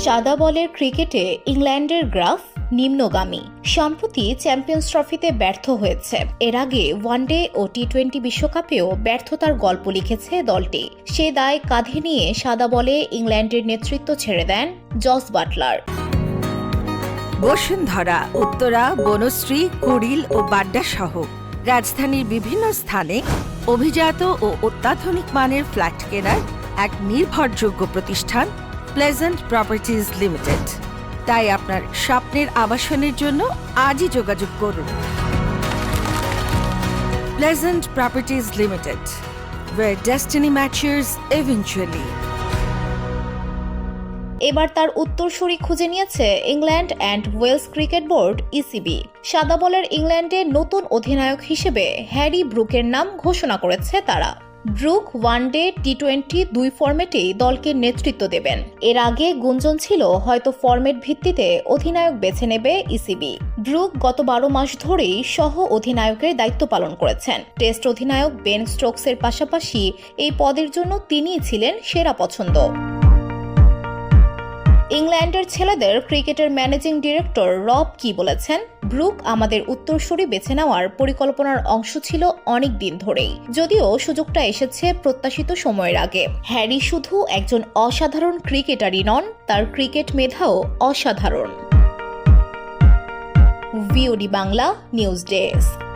সাদা বলের ক্রিকেটে ইংল্যান্ডের গ্রাফ নিম্নগামী। সম্প্রতি চ্যাম্পিয়ন্স ট্রফিতে ব্যর্থ হয়েছে। এর আগে ওয়ানডে ও টি-20 বিশ্বকাপেও ব্যর্থতার গল্প লিখেছে দলটি। সে দায় কাঁধে নিয়ে সাদা বলে ইংল্যান্ডের নেতৃত্ব ছেড়ে দেন জস বাটলার। বসুন্ধরা, উত্তরা, বনশ্রী, কুড়িল ও বাড্ডা সহ রাজধানীর বিভিন্ন স্থানে অভিজাত ও অত্যাধুনিক মানের ফ্ল্যাট কেনার এক নির্ভরযোগ্য প্রতিষ্ঠান প্লেজেন্ট প্রপার্টিজ লিমিটেড। তাই আপনার স্বপ্নের আবাসনের জন্য আজই যোগাযোগ করুন। Pleasant properties limited, where destiny matures eventually. এবার তার উত্তরসূরি খুঁজে নিয়েছে England and Wales cricket board ECB. সাদা বলের ইংল্যান্ডের নতুন অধিনায়ক হিসেবে হ্যারি ব্রুকের নাম ঘোষণা করেছে তারা। ব্রুক ওয়ানডে টি-20 দুই ফরম্যাটেই দলকে নেতৃত্ব দেবেন। এর আগে গুঞ্জন ছিল হয়তো ফরম্যাট ভিত্তিতে অধিনায়ক বেছে নেবে ইসিবি। ব্রুক গত 12 মাস ধরেই সহ অধিনায়কের দায়িত্ব পালন করেছেন। টেস্ট অধিনায়ক বেন স্টোকসের পাশাপাশি এই পদের জন্য তিনিই ছিলেন সেরা পছন্দ। ইংল্যান্ডের ছেলেদের ক্রিকেটের ম্যানেজিং ডিরেক্টর রব কি বলেছেন, ব্রুক আমাদের উত্তরসূরি বেছে নেওয়ার পরিকল্পনার অংশ ছিল অনেক দিন ধরেই, যদিও সুযোগটা এসেছে প্রত্যাশিত সময়ের আগে। হ্যারি শুধু একজন অসাধারণ ক্রিকেটারই নন, তার ক্রিকেট মেধাও অসাধারণ। VOD Bangla news desk.